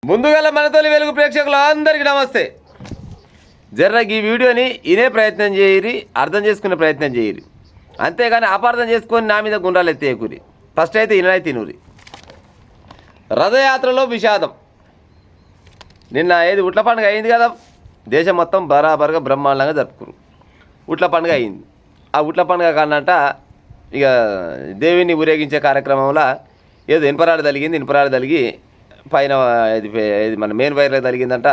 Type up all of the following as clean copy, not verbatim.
ముందుగల మన తొలి వెలుగు ప్రేక్షకులు అందరికీ నమస్తే. జర్ర ఈ వీడియోని వినే ప్రయత్నం చేయరి, అర్థం చేసుకునే ప్రయత్నం చేయరి, అంతేగాని అపార్థం చేసుకొని నా మీద గుండ్రాలు ఎత్తేయకూరి. ఫస్ట్ అయితే ఇనై తినూరి. రథయాత్రలో విషాదం. నిన్న ఉట్ల పండుగ అయింది కదా, దేశం మొత్తం బరాబర్గా బ్రహ్మాండంగా జరుపుకురు. ఉట్ల పండుగ అయింది. ఆ ఉట్ల పండుగ కానంట ఇక దేవిని ఊరేగించే కార్యక్రమంలో ఇనుపరాడు తలిగి పైన ఇది మన మెయిన్ వైర్లో తలిగిందంట.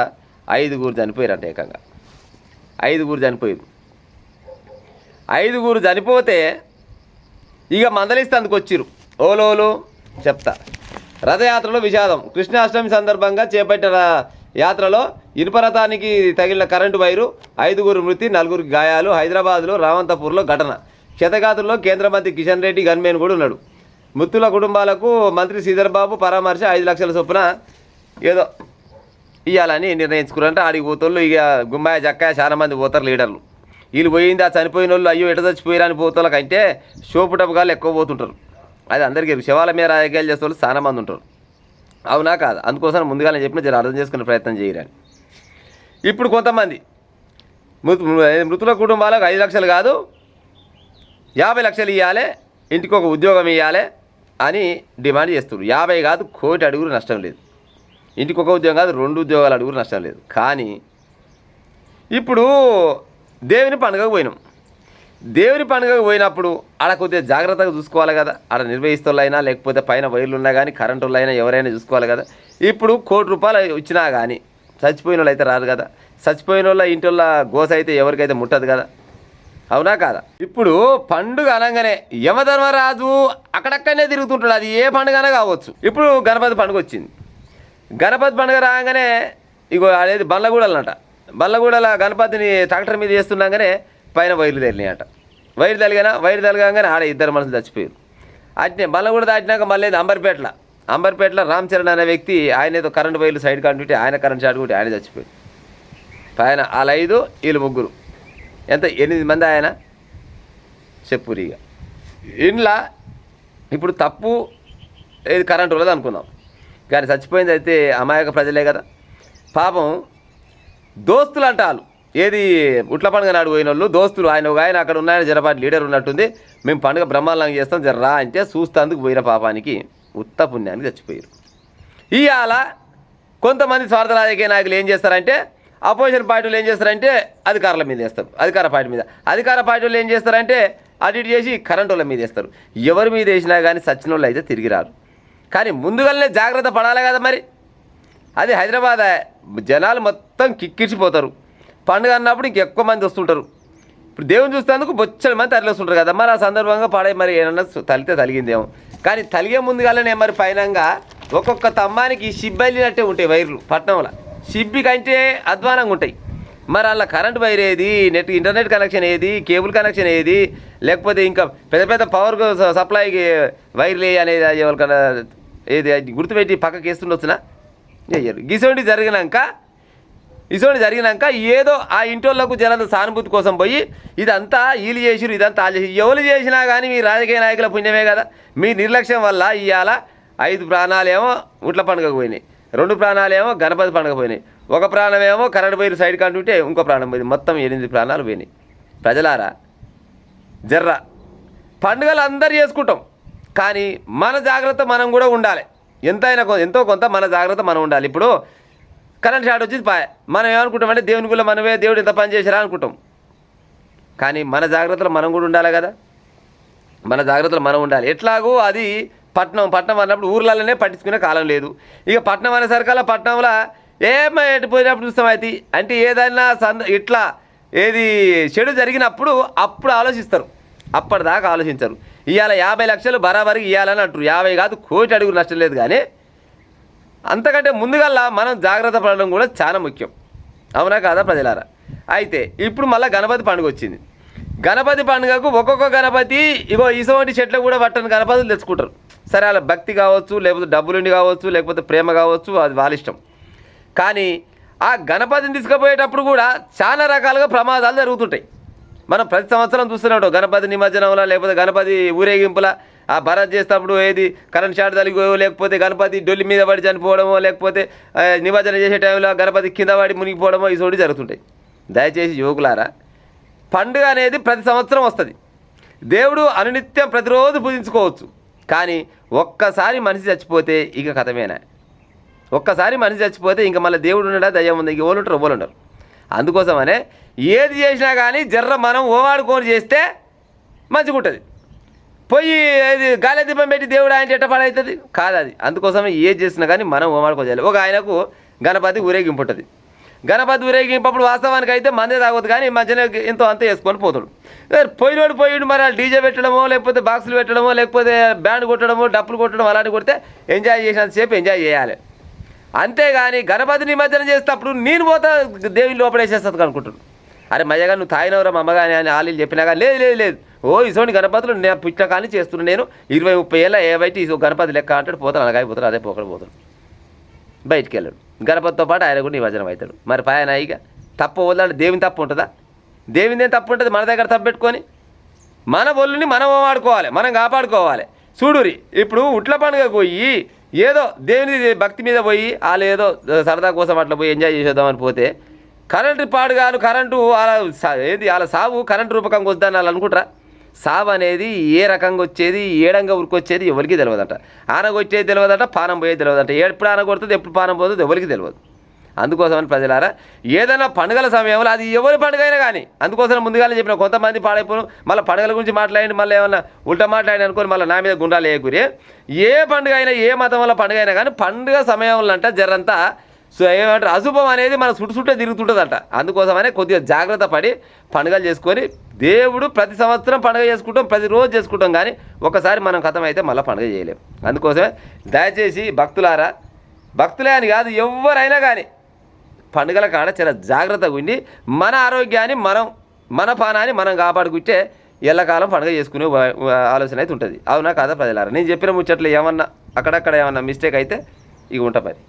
5 చనిపోయారంట. ఏకంగా 5 చనిపోయారు. 5 చనిపోతే ఇక మందలిస్తందుకు వచ్చిర్రు. ఓలోలు చెప్తా. రథయాత్రలో విషాదం. కృష్ణాష్టమి సందర్భంగా చేపట్టిన యాత్రలో ఇనుపరథానికి తగిలిన కరెంటు వైరు, 5 మృతి, 4 గాయాలు. హైదరాబాద్లో రావంతపూర్లో ఘటన. క్షతగాతుల్లో కేంద్ర మంత్రి కిషన్ రెడ్డి గన్మేన్ కూడా ఉన్నాడు. మృతుల కుటుంబాలకు మంత్రి శ్రీధర్ బాబు పరామర్శ 5 లక్షల చొప్పున ఏదో ఇవ్వాలని నిర్ణయించుకున్నారంటే. ఆడికి పోతాళ్ళు ఇక గుమ్మాయ జక్కాయ చాలా మంది పోతారు లీడర్లు. వీళ్ళు పోయింది ఆ చనిపోయిన వాళ్ళు అయ్యో ఎట చచ్చిపోయారని పోతాళ్ళకంటే షోపు టప్పుగాళ్ళు ఎక్కువ పోతుంటారు. అది అందరికీ శవాల మీద రాజకీయాలు చేసే వాళ్ళు చాలా మంది ఉంటారు. అవునా కాదు? అందుకోసం ముందుగా నేను చెప్పిన జర అర్థం చేసుకునే ప్రయత్నం చేయరని. ఇప్పుడు కొంతమంది మృతుల కుటుంబాలకు 5 లక్షలు కాదు 50 లక్షలు ఇవ్వాలి, ఇంటికి ఒక ఉద్యోగం ఇవ్వాలి అని డిమాండ్ చేస్తున్నారు. 50 కాదు 1 కోటి అడుగురు నష్టం లేదు. ఇంటికి ఒక ఉద్యోగం కాదు 2 ఉద్యోగాలు అడుగురు నష్టం లేదు. కానీ ఇప్పుడు దేవుని పండుగకు పోయినాం. దేవుని పండుగకు పోయినప్పుడు ఆడ కొద్దిగా జాగ్రత్తగా చూసుకోవాలి కదా. ఆడ నిర్వహిస్తులైనా లేకపోతే పైన వైర్లు ఉన్నా కానీ కరెంటు అయినా ఎవరైనా చూసుకోవాలి కదా. ఇప్పుడు 1 కోటి రూపాయలు ఇచ్చినా కానీ చచ్చిపోయిన వాళ్ళు అయితే రాదు కదా. చచ్చిపోయిన వాళ్ళ ఇంటి వాళ్ళ గోస అయితే ఎవరికైతే ముట్టదు కదా. అవునా కాదా? ఇప్పుడు పండుగ అనగానే యమధర్మరాజు అక్కడక్కడనే తిరుగుతుంటాడు. అది ఏ పండుగనే కావచ్చు. ఇప్పుడు గణపతి పండుగ వచ్చింది. గణపతి పండుగ రాగానే ఇగో అనేది బండ్లగూడలనట. బండ్లగూడల గణపతిని ట్రాక్టర్ మీద చేస్తున్నాగానే పైన వైర్లు తగిలినాయట. వైరు తలగానే ఆడ 2 మనుషులు చచ్చిపోయారు. అట్నే బండ్లగూడ దాటినాక మళ్ళీ అంబర్పేటలో రామ్ చరణ్ అనే వ్యక్తి ఆయన ఏదో కరెంటు వైర్లు సైడ్ కంటుంటే ఆయన కరెంట్ షాట్ కొట్టి ఆయన చచ్చిపోయాడు. పైన వాళ్ళ 5 వీళ్ళు 3 ఎంత 8 మంది ఆయన చెప్పురిగా. ఇంట్లో ఇప్పుడు తప్పు ఏది కరెంటు ఉన్నది అనుకుందాం, కానీ చచ్చిపోయింది అయితే అమాయక ప్రజలే కదా. పాపం దోస్తులు అంటారు. ఏది ఉట్ల పండుగ నాడు పోయిన వాళ్ళు దోస్తులు. ఆయన అక్కడ ఉన్నాయని జరపాటి లీడర్ ఉన్నట్టుంది. మేము పండుగ బ్రహ్మాండంగా చేస్తాం జర్రా అంటే చూస్తందుకు పోయిన పాపానికి ఉత్త పుణ్యానికి చచ్చిపోయారు. ఇవాళ కొంతమంది స్వార్థ రాజకీయ నాయకులు ఏం చేస్తారంటే, అపోజిషన్ పార్టీలు ఏం చేస్తారంటే అధికారుల మీద వేస్తారు. అధికార పార్టీలు ఏం చేస్తారంటే అటు ఇటు చేసి కరెంటు వాళ్ళ మీద వేస్తారు. ఎవరి మీద వేసినా కానీ సచ్చిన వాళ్ళు అయితే తిరిగి రారు. కానీ ముందుగానే జాగ్రత్త పడాలి కదా. మరి అది హైదరాబాద్ జనాలు మొత్తం కిక్కిరిచిపోతారు. పండుగ అన్నప్పుడు ఇంకెక్కువ మంది వస్తుంటారు. ఇప్పుడు దేవుని చూస్తేందుకు బొచ్చడి మంది తరలి వస్తుంటారు కదా. మరి ఆ సందర్భంగా పడే మరి ఏమన్నా తలిగిందేమో. కానీ తలిగే ముందుగానే మరి పైనంగా ఒక్కొక్క తమ్మానికి షిబ్బి వెళ్ళినట్టే ఉంటాయి వైర్లు. పట్నంలో షిబ్బి కంటే అధ్వానంగా ఉంటాయి. మరి అలా కరెంట్ వైర్ ఏది, ఇంటర్నెట్ కనెక్షన్ ఏది, కేబుల్ కనెక్షన్ ఏది, లేకపోతే ఇంకా పెద్ద పవర్ సప్లైకి వైర్లు అనేది ఎవరికన్నా ఏది గుర్తుపెట్టి పక్కకి వేస్తుండొచ్చునా చెయ్యరు. ఇసోటి జరిగినాక ఏదో ఆ ఇంటోళ్ళకు జనంత సానుభూతి కోసం పోయి ఇదంతా వీళ్ళు చేసిరు ఇదంతా ఎవరు చేసినా కానీ మీ రాజకీయ నాయకుల పుణ్యమే కదా. మీ నిర్లక్ష్యం వల్ల ఇవాళ 5 ప్రాణాలేమో ఉట్ల పండుగకు పోయినాయి, 2 ప్రాణాలేమో గణపతి పండుగ పోయినాయి, 1 ప్రాణమేమో కరెంట్ వైరు సైడ్ కంటుంటే ఇంకో ప్రాణం పోయింది. మొత్తం 8 ప్రాణాలు పోయినాయి. ప్రజలారా జర్రా పండుగలు అందరూ చేసుకుంటాం, కానీ మన జాగ్రత్త మనం కూడా ఉండాలి. ఎంతో కొంత మన జాగ్రత్త మనం ఉండాలి. ఇప్పుడు కరెంట్ షాట్ వచ్చింది మనం ఏమనుకుంటామంటే దేవుని గుళ్ళ మనమే దేవుడు ఎంత పని చేశారా అనుకుంటాం. కానీ మన జాగ్రత్తలు మనం కూడా ఉండాలి కదా. మన జాగ్రత్తలు మనం ఉండాలి. ఎట్లాగో అది పట్నం అన్నప్పుడు ఊర్లలోనే పట్టించుకునే కాలం లేదు. ఇక పట్నం అనేసరికల్లా పట్నంలో ఎటు పోయినప్పుడు చూస్తాం. అయితే అంటే ఏదైనా ఇట్లా ఏది చెడు జరిగినప్పుడు అప్పుడు ఆలోచిస్తారు, అప్పటిదాకా ఆలోచించరు. ఇవాళ 50 లక్షలు బరాబరికి ఇవ్వాలని అంటారు. 50 కాదు 1 కోటి అడుగురు నష్టం లేదు. కానీ అంతకంటే ముందుగల్లా మనం జాగ్రత్త పడడం కూడా చాలా ముఖ్యం. అవునా కాదా ప్రజలారా? అయితే ఇప్పుడు మళ్ళీ గణపతి పండుగ వచ్చింది. గణపతి పండుగకు ఒక్కొక్క గణపతి ఇగో ఇటువంటి చెట్లు కూడా పట్టని గణపతులు తెచ్చుకుంటారు. సరే అలా భక్తి కావచ్చు, లేకపోతే డబ్బులుండి కావచ్చు, లేకపోతే ప్రేమ కావచ్చు, అది వాళ్ళ ఇష్టం. కానీ ఆ గణపతిని తీసుకుపోయేటప్పుడు కూడా చాలా రకాలుగా ప్రమాదాలు జరుగుతుంటాయి. మనం ప్రతి సంవత్సరం చూస్తూనే ఉంటాం. గణపతి నిమజ్జనంలో లేకపోతే గణపతి ఊరేగింపుల ఆ భరత్ చేసేటప్పుడు ఏది కరెంట్ షాట్ తగిలిగో లేకపోతే గణపతి డొల్లి మీద పడి చనిపోవడమో లేకపోతే నిమజ్జనం చేసే టైంలో గణపతి కింద పడి మునిగిపోవడమో ఈ చోటు జరుగుతుంటాయి. దయచేసి యువకులారా, పండుగ అనేది ప్రతి సంవత్సరం వస్తుంది. దేవుడు అనునిత్యం ప్రతిరోజు పూజించుకోవచ్చు. కానీ ఒక్కసారి మనిషి చచ్చిపోతే ఇక కథమేనా? ఒక్కసారి మనిషి చచ్చిపోతే ఇంకా మళ్ళీ దేవుడు ఉన్నాడా, దయ్యం ఉంది, ఇంక ఓళ్ళు ఉంటారు. అందుకోసమనే ఏది చేసినా కానీ జర్ర మనం ఓవాడుకొని చేస్తే మంచిగా ఉంటుంది. పోయి ఇది గాలి దీపం పెట్టి దేవుడు ఆయన ఎట్ట పడవుతుంది కాదు అది. అందుకోసమే ఏది చేసినా కానీ మనం ఓవాడుకోవాలి. ఒక ఆయనకు గణపతి ఊరేగింపు ఉంటుంది. గణపతి ఊరేగింపప్పుడు వాస్తవానికి అయితే మందే తాగొద్దు, కానీ మధ్యలో ఎంతో అంత వేసుకొని పోతాడు. పోయిడు మరి డీజే పెట్టడమో లేకపోతే బాక్సులు పెట్టడమో లేకపోతే బ్యాండ్ కొట్టడమో డప్పులు కొట్టడం అలాంటివి కొడితే ఎంజాయ్ చేసినంతసేపు ఎంజాయ్ చేయాలి. అంతేగాని గణపతి నిమజ్జనం చేసేటప్పుడు నేను పోతా దేవుని లోపల వేసేస్తుంది అనుకుంటున్నాను. అరే మయ్యగా నువ్వు తాగినవరా మా అమ్మగాని అని ఆలీలు చెప్పినా కానీ లేదు ఇసోని గణపతులు నేను పుట్టిన కానీ చేస్తున్నాను, నేను 20-30 ఏళ్ళ ఏవైతే ఈ గణపతి లెక్క అంటాడు. పోతాను అలాగైపోతాడు, అదే పోకడ పోతాడు, బయటికి వెళ్ళాడు. గణపతితో పాటు ఆయన కూడా నిమజ్జనం అవుతాడు. మరి పాయన ఇక తప్పు వదలంటే దేవుని తప్పు ఉంటుందా? దేవుని తప్పు ఉంటుంది. మన దగ్గర తప్పు పెట్టుకొని మన బొల్లుని మనం వాడుకోవాలి, మనం కాపాడుకోవాలి. చూడురి ఇప్పుడు ఉట్ల పండుగ పోయి ఏదో దేవుని భక్తి మీద పోయి వాళ్ళు ఏదో సరదా కోసం అట్లా పోయి ఎంజాయ్ చేసేద్దామని పోతే కరెంటు పాడుగాను కరెంటు వాళ్ళ సావు కరెంటు రూపకంగా వద్దని వాళ్ళు అనుకుంటారా? సావు అనేది ఏ రకంగా వచ్చేది, ఏడంగా ఉరికొచ్చేది ఎవరికి తెలియదట. ఆనగొచ్చేది తెలియదట, పానం పోయేది తెలియదట. ఎప్పుడు ఆన కొడుతుంది, ఎప్పుడు పానం పోతుంది ఎవరికి తెలియదు. అందుకోసమని ప్రజలారా, ఏదైనా పండుగల సమయంలో అది ఎవరి పండుగ అయినా కానీ, అందుకోసం ముందుగానే చెప్పిన కొంతమంది పాడైపోను మళ్ళీ పండుగల గురించి మాట్లాడి మళ్ళీ ఏమన్నా ఉల్టా మాట్లాడి అనుకోని మళ్ళీ నా మీద గుండాలు వేయకూరి. ఏ పండుగ అయినా ఏ మతం వల్ల పండుగ అయినా కానీ పండుగ సమయంలో అంట జరంతా ఏమంటారు అశుభం అనేది మన చుట్టే తిరుగుతుంటుందంట. అందుకోసమనే కొద్దిగా జాగ్రత్త పడి పండుగలు చేసుకొని దేవుడు ప్రతి సంవత్సరం పండుగ చేసుకుంటాం, ప్రతిరోజు చేసుకుంటాం, కానీ ఒకసారి మనం కథం అయితే మళ్ళీ పండుగ చేయలేం. అందుకోసమే దయచేసి భక్తులే అని కాదు ఎవరైనా కానీ పండుగల కాడ చాలా జాగ్రత్తగా ఉండి మన ఆరోగ్యాన్ని మన పానాన్ని మనం కాపాడుకుంటే ఎల్లకాలం పండుగ చేసుకునే ఆలోచన అయితే ఉంటుంది. అవునా కాదా ప్రజలారా? నేను చెప్పిన ముచ్చట్లు ఏమన్నా అక్కడక్కడ ఏమన్నా మిస్టేక్ అయితే ఇక ఉంటా మరి.